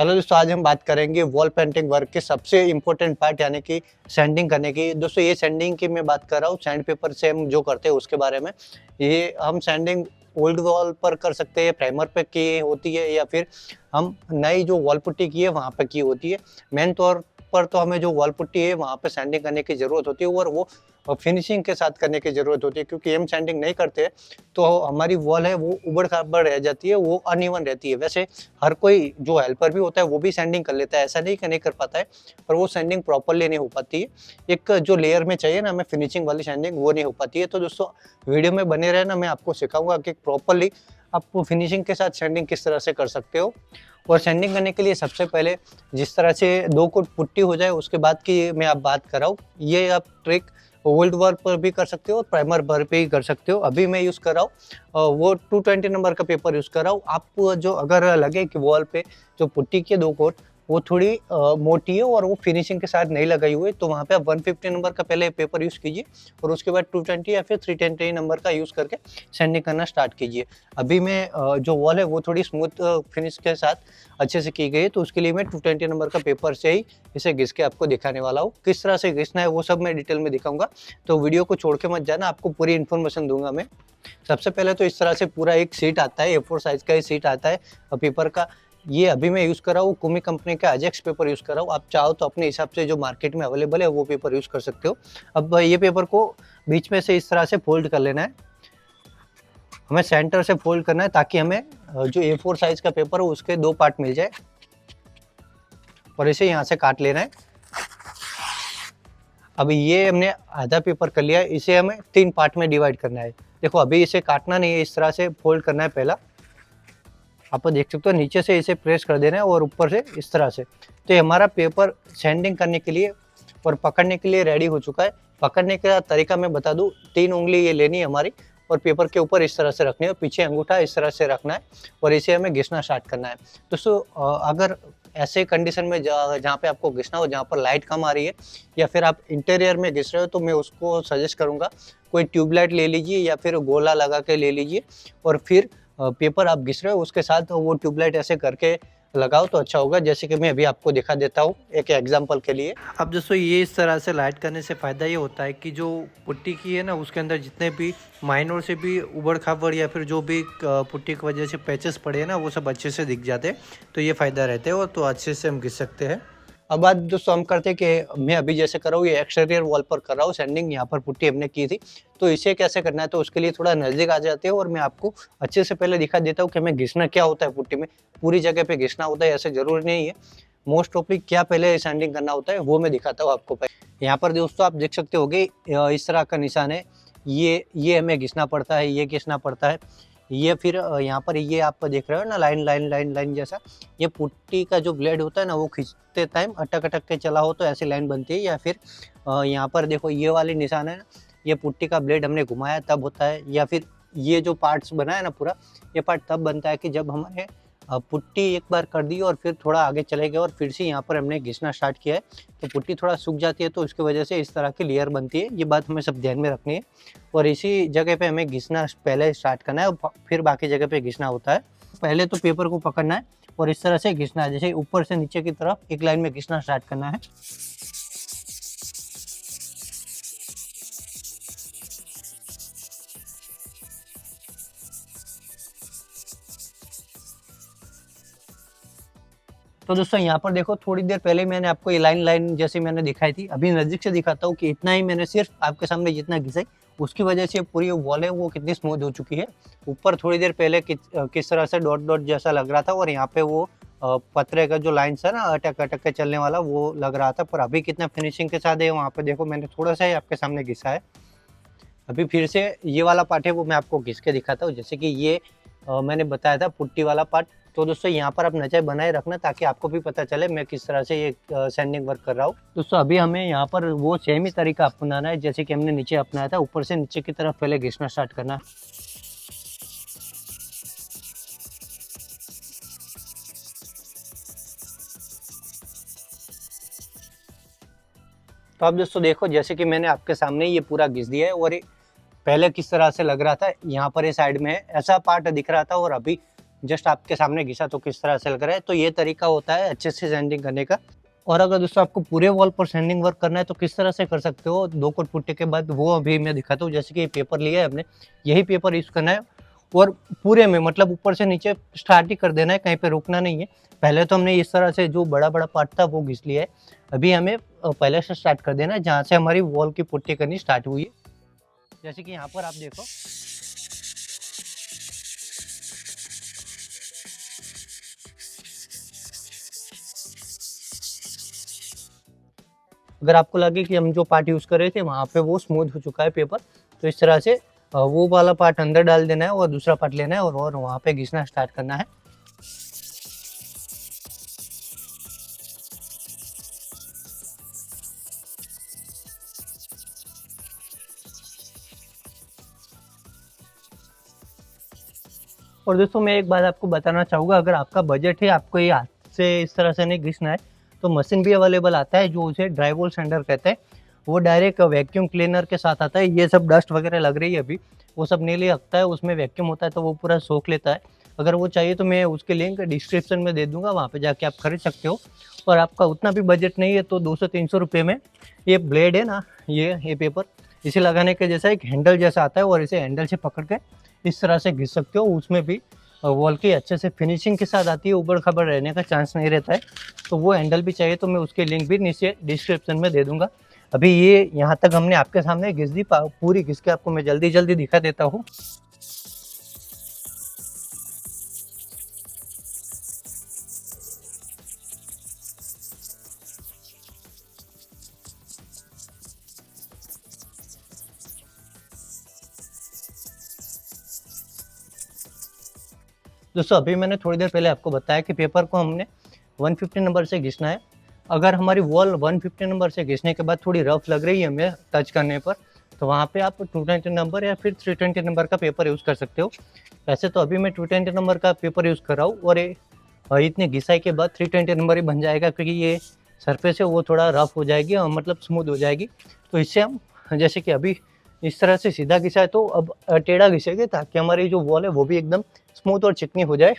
Hello दोस्तों, आज हम बात करेंगे वॉल पेंटिंग वर्क के सबसे इम्पोर्टेंट पार्ट यानी कि सैंडिंग करने की। दोस्तों ये सैंडिंग की मैं बात कर रहा हूँ, सैंड पेपर से हम जो करते हैं उसके बारे में। ये हम सैंडिंग ओल्ड वॉल पर कर सकते हैं, प्राइमर पे की होती है या फिर हम नई जो वॉल पुट्टी की है वहाँ पे की होती है। मेन तौर पर तो हमें जो वॉल पुट्टी है वहाँ पे सैंडिंग करने की ज़रूरत होती है और वो फिनिशिंग के साथ करने की ज़रूरत होती है, क्योंकि हम सैंडिंग नहीं करते तो हमारी वॉल है वो उबड़-खाबड़ रह जाती है, वो अनइवन रहती है। वैसे हर कोई जो हेल्पर भी होता है वो भी सैंडिंग कर लेता है, ऐसा नहीं कि नहीं कर पाता है, पर वो सैंडिंग प्रॉपर्ली नहीं हो पाती है। एक जो लेयर में चाहिए ना हमें फिनिशिंग वाली सैंडिंग, वो नहीं हो पाती है। तो दोस्तों वीडियो में बने रहना, मैं आपको सिखाऊंगा कि प्रॉपर्ली आप फिनिशिंग के साथ सैंडिंग किस तरह से कर सकते हो। और सैंडिंग करने के लिए सबसे पहले जिस तरह से 2 कोट पुट्टी हो जाए उसके बाद की मैं आप बात कर रहा हूँ, ये आप ट्रिक ओल्ड वर्क पर भी कर सकते हो और प्राइमर वर्क पे ही कर सकते हो। अभी मैं यूज़ कर रहा हूँ वो 220 नंबर का पेपर यूज़ कर रहा हूँ। आप जो अगर लगे कि वॉल पे जो पुट्टी के 2 कोट वो थोड़ी मोटी है और वो फिनिशिंग के साथ नहीं लगाई हुई, तो वहाँ पे आप 150 नंबर का पहले पेपर यूज़ कीजिए और उसके बाद 220 या फिर 320 नंबर का यूज़ करके सैंडिंग करना स्टार्ट कीजिए। अभी मैं जो वॉल है वो थोड़ी स्मूथ फिनिश के साथ अच्छे से की गई है, तो उसके लिए मैं 220 नंबर का पेपर से ही इसे घिस के आपको दिखाने वाला हूँ। किस तरह से घिसना है वो सब मैं डिटेल में दिखाऊंगा, तो वीडियो को छोड़ के मत जाना, आपको पूरी इन्फॉर्मेशन दूंगा मैं। सबसे पहले तो इस तरह से पूरा एक सीट आता है, A4 साइज का ही सीट आता है पेपर का। ये अभी मैं यूज़ कर रहा हूँ कुमी कंपनी का अजेक्स पेपर यूज़ कर रहा हूँ। आप चाहो तो अपने हिसाब से जो मार्केट में अवेलेबल है वो पेपर यूज़ कर सकते हो। अब ये पेपर को बीच में से इस तरह से फोल्ड कर लेना है, हमें सेंटर से फोल्ड करना है ताकि हमें जो A4 साइज का पेपर हो उसके 2 पार्ट मिल जाए और इसे यहाँ से काट लेना है। अभी ये हमने आधा पेपर कर लिया है, इसे हमें 3 पार्ट में डिवाइड करना है। देखो अभी इसे काटना नहीं है, इस तरह से फोल्ड करना है पहला। आप देख सकते हो नीचे से इसे प्रेस कर देना है और ऊपर से इस तरह से। तो ये हमारा पेपर सैंडिंग करने के लिए और पकड़ने के लिए रेडी हो चुका है। पकड़ने का तरीका मैं बता दूं, 3 उंगली ये लेनी है हमारी और पेपर के ऊपर इस तरह से रखनी है, पीछे अंगूठा इस तरह से रखना है और इसे हमें घिसना स्टार्ट करना है। दोस्तों अगर ऐसे कंडीशन में जहाँ पे आपको घिसना हो, जहाँ पर लाइट कम आ रही है या फिर आप इंटीरियर में घिस रहे हो, तो मैं उसको सजेस्ट करूँगा कोई ट्यूबलाइट ले लीजिए या फिर गोला लगा के ले लीजिए और फिर पेपर आप घिस रहे हो उसके साथ वो ट्यूबलाइट ऐसे करके लगाओ तो अच्छा होगा, जैसे कि मैं अभी आपको दिखा देता हूँ एक एग्जांपल के लिए। अब दोस्तों ये इस तरह से लाइट करने से फ़ायदा ये होता है कि जो पुट्टी की है ना उसके अंदर जितने भी माइनर से भी उबड़ खाबड़ या फिर जो भी पुट्टी की वजह से पैचेस पड़े हैं ना वो सब अच्छे से दिख जाते हैं, तो ये फ़ायदा रहता है और तो अच्छे से हम घिस सकते हैं। अब बात दोस्तों हम करते हैं कि मैं अभी जैसे कर रहा हूँ ये एक्सटीरियर वॉल पर कर रहा हूँ सैंडिंग, यहाँ पर पुट्टी हमने की थी, तो इसे कैसे करना है तो उसके लिए थोड़ा नज़दीक आ जाते हैं और मैं आपको अच्छे से पहले दिखा देता हूँ कि हमें घिसना क्या होता है पुट्टी में। पूरी जगह पे घिसना होता है ऐसे जरूरी नहीं है, मोस्ट ऑफली क्या पहले सैंडिंग करना होता है वो मैं दिखाता हूँ आपको। पहले यहाँ पर दोस्तों आप देख सकते होगे इस तरह का निशान है, ये हमें घिसना पड़ता है, ये घिसना पड़ता है, ये फिर यहाँ पर ये आप देख रहे हो ना लाइन लाइन लाइन लाइन जैसा, ये पुट्टी का जो ब्लेड होता है ना वो खींचते टाइम अटक अटक के चला हो तो ऐसी लाइन बनती है। या फिर यहाँ पर देखो ये वाली निशान है ना, ये पुट्टी का ब्लेड हमने घुमाया तब होता है। या फिर ये जो पार्ट्स बना है ना पूरा, ये पार्ट तब बनता है कि जब हमने पुट्टी एक बार कर दी और फिर थोड़ा आगे चले गए और फिर से यहाँ पर हमने घिसना स्टार्ट किया है, तो पुट्टी थोड़ा सूख जाती है, तो उसकी वजह से इस तरह की लेयर बनती है। ये बात हमें सब ध्यान में रखनी है और इसी जगह पे हमें घिसना पहले स्टार्ट करना है और फिर बाकी जगह पे घिसना होता है। पहले तो पेपर को पकड़ना है और इस तरह से घिसना है, जैसे ऊपर से नीचे की तरफ एक लाइन में घिसना स्टार्ट करना है। तो दोस्तों यहाँ पर देखो थोड़ी देर पहले मैंने आपको ये लाइन लाइन जैसे मैंने दिखाई थी, अभी नज़दीक से दिखाता हूँ कि इतना ही मैंने सिर्फ आपके सामने जितना घिसाई उसकी वजह से पूरी वॉल है वो कितनी स्मूथ हो चुकी है। ऊपर थोड़ी देर पहले किस तरह से डॉट डॉट जैसा लग रहा था और यहाँ पे वो पतरे का जो लाइन था ना अटक अटक के चलने वाला वो लग रहा था, पर अभी कितना फिनिशिंग के साथ है वहाँ पे देखो मैंने थोड़ा सा ही आपके सामने घिसा है। अभी फिर से ये वाला पार्ट है वो मैं आपको घिस के दिखाता हूँ, जैसे कि ये मैंने बताया था पुट्टी वाला पार्ट। तो दोस्तों यहाँ पर आप नज़र बनाए रखना ताकि आपको भी पता चले मैं किस तरह से ये सैंडिंग वर्क कर रहा हूँ। दोस्तों अभी हमें यहाँ पर वो सेम ही तरीका अपनाना है जैसे कि हमने नीचे अपनाया था, ऊपर से नीचे की तरफ पहले घिसना स्टार्ट करना है। तो आप दोस्तों देखो जैसे कि मैंने आपके सामने ये पूरा घिस दिया है और पहले किस तरह से लग रहा था, यहाँ पर ये साइड में है ऐसा पार्ट दिख रहा था और अभी जस्ट आपके सामने घिसा तो किस तरह से लग रहा है। तो ये तरीका होता है अच्छे से सैंडिंग करने का। और अगर दोस्तों आपको पूरे वॉल पर सैंडिंग वर्क करना है तो किस तरह से कर सकते हो 2 कोट पुट्टी के बाद, वो अभी मैं दिखाता हूँ। जैसे कि पेपर लिया है हमने, यही पेपर यूज़ करना है और पूरे में मतलब ऊपर से नीचे स्टार्ट ही कर देना है, कहीं पे रुकना नहीं है। पहले तो हमने इस तरह से जो बड़ा-बड़ा पार्ट था वो घिस लिया है। अभी हमें पहले से स्टार्ट कर देना है जहाँ से हमारी वॉल की पुट्टी करनी स्टार्ट हुई है। जैसे कि यहाँ पर आप देखो, अगर आपको लगे कि हम जो पार्ट यूज़ कर रहे थे वहाँ पे वो स्मूथ हो चुका है पेपर, तो इस तरह से वो वाला पार्ट अंदर डाल देना है और दूसरा पार्ट लेना है और वहाँ पे घिसना स्टार्ट करना है। और दोस्तों मैं एक बात आपको बताना चाहूँगा, अगर आपका बजट है, आपको ये हाथ से इस तरह से नहीं घिसना है, तो मशीन भी अवेलेबल आता है जो उसे ड्राई वॉल सैंडर कहते हैं। वो डायरेक्ट वैक्यूम क्लीनर के साथ आता है। ये सब डस्ट वगैरह लग रही है अभी, वो सब नहीं ले सकता है, उसमें वैक्यूम होता है तो वो पूरा सोख लेता है। अगर वो चाहिए तो मैं उसके लिंक डिस्क्रिप्शन में दे दूँगा, वहाँ पे जाके आप खरीद सकते हो। और आपका उतना भी बजट नहीं है तो 200-300 रुपये में ये ब्लेड है ना, ये पेपर, इसे लगाने के जैसा एक हैंडल जैसा आता है और इसे हैंडल से पकड़ के इस तरह से घिस सकते हो। उसमें भी वॉल की अच्छे से फिनिशिंग के साथ आती है, ऊबड़-खाबड़ रहने का चांस नहीं रहता है। तो वो हैंडल भी चाहिए तो मैं उसके लिंक भी नीचे डिस्क्रिप्शन में दे दूँगा। अभी ये यहाँ तक हमने आपके सामने घिस दी, पूरी घिस के आपको मैं जल्दी-जल्दी दिखा देता हूँ। दोस्तों अभी मैंने थोड़ी देर पहले आपको बताया कि पेपर को हमने 150 नंबर से घिसना है। अगर हमारी वॉल 150 नंबर से घिसने के बाद थोड़ी रफ लग रही है हमें टच करने पर, तो वहाँ पे आप 220 नंबर या फिर 320 नंबर का पेपर यूज़ कर सकते हो। वैसे तो अभी मैं 220 नंबर का पेपर यूज़ कर रहा हूँ और ये इतनी घिसाई के बाद 320 नंबर ही बन जाएगा, क्योंकि ये सरफेस है वो थोड़ा रफ हो जाएगी और मतलब स्मूथ हो जाएगी। तो इससे हम, जैसे कि अभी इस तरह से सीधा घिसा है तो अब टेढ़ा घिसेंगे ताकि हमारी जो वॉल है वो भी एकदम स्मूथ और चिकनी हो जाए।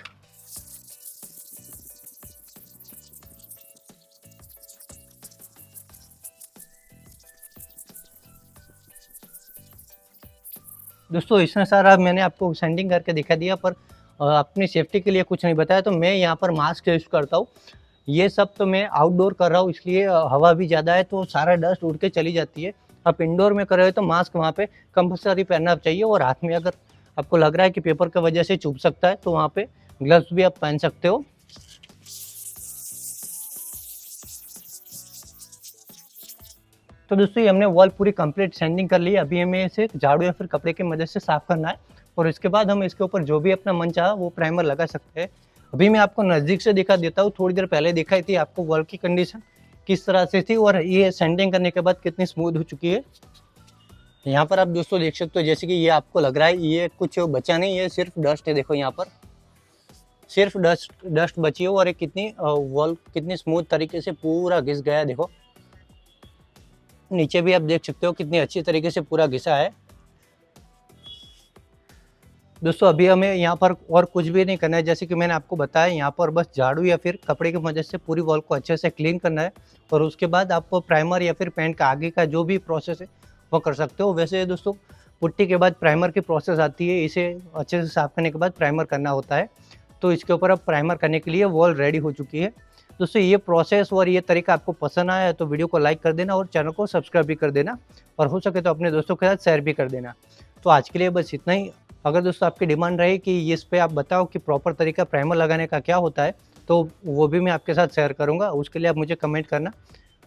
दोस्तों इतना सारा मैंने आपको सैंडिंग करके दिखा दिया, पर अपनी सेफ्टी के लिए कुछ नहीं बताया। तो मैं यहाँ पर मास्क यूज़ करता हूँ। ये सब तो मैं आउटडोर कर रहा हूँ, इसलिए हवा भी ज़्यादा है तो सारा डस्ट उड़ के चली जाती है। आप इंडोर में कर रहे हो तो मास्क वहाँ पे कंपल्सरी पहनना चाहिए, और हाथ में अगर आपको लग रहा है कि पेपर की वजह से चुभ सकता है तो वहाँ पे ग्लव्स भी आप पहन सकते हो। तो दोस्तों ये हमने वॉल पूरी कंप्लीट सैंडिंग कर ली है। अभी हमें इसे झाड़ू या फिर कपड़े की मदद से साफ करना है और इसके बाद हम इसके ऊपर जो भी अपना मन चाहा वो प्राइमर लगा सकते हैं। अभी मैं आपको नज़दीक से दिखा देता हूँ, थोड़ी देर पहले दिखाई थी आपको वॉल की कंडीशन किस तरह से थी और ये सैंडिंग करने के बाद कितनी स्मूथ हो चुकी है। यहाँ पर आप दोस्तों देख सकते हो, जैसे कि ये आपको लग रहा है ये कुछ बचा नहीं है, सिर्फ डस्ट है। देखो यहाँ पर सिर्फ डस्ट डस्ट बची है और ये कितनी वॉल कितनी स्मूथ तरीके से पूरा घिस गया है। देखो नीचे भी आप देख सकते हो कितनी अच्छी तरीके से पूरा घिसा है। दोस्तों अभी हमें यहाँ पर और कुछ भी नहीं करना है, जैसे कि मैंने आपको बताया, यहाँ पर बस झाड़ू या फिर कपड़े की मदद से पूरी वॉल को अच्छे से क्लीन करना है और उसके बाद आप प्राइमर या फिर पेंट का आगे का जो भी प्रोसेस है वो कर सकते हो। वैसे दोस्तों पुट्टी के बाद प्राइमर की प्रोसेस आती है, इसे अच्छे से साफ करने के बाद प्राइमर करना होता है। तो इसके ऊपर अब प्राइमर करने के लिए वॉल रेडी हो चुकी है। दोस्तों ये प्रोसेस और ये तरीका आपको पसंद आया है तो वीडियो को लाइक कर देना और चैनल को सब्सक्राइब भी कर देना, और हो सके तो अपने दोस्तों के साथ शेयर भी कर देना। तो आज के लिए बस इतना ही। अगर दोस्तों आपकी डिमांड रही कि इस पे आप बताओ कि प्रॉपर तरीका प्राइमर लगाने का क्या होता है, तो वो भी मैं आपके साथ शेयर करूँगा। उसके लिए आप मुझे कमेंट करना,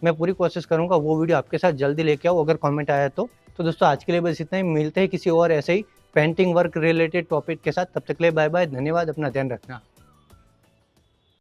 मैं पूरी कोशिश करूँगा वो वीडियो आपके साथ जल्दी लेके आऊँ अगर कमेंट आया तो। दोस्तों आज के लिए बस इतना ही, मिलते हैं किसी और ऐसे ही पेंटिंग वर्क रिलेटेड टॉपिक के साथ। तब तक के लिए बाय बाय, धन्यवाद, अपना ध्यान रखना।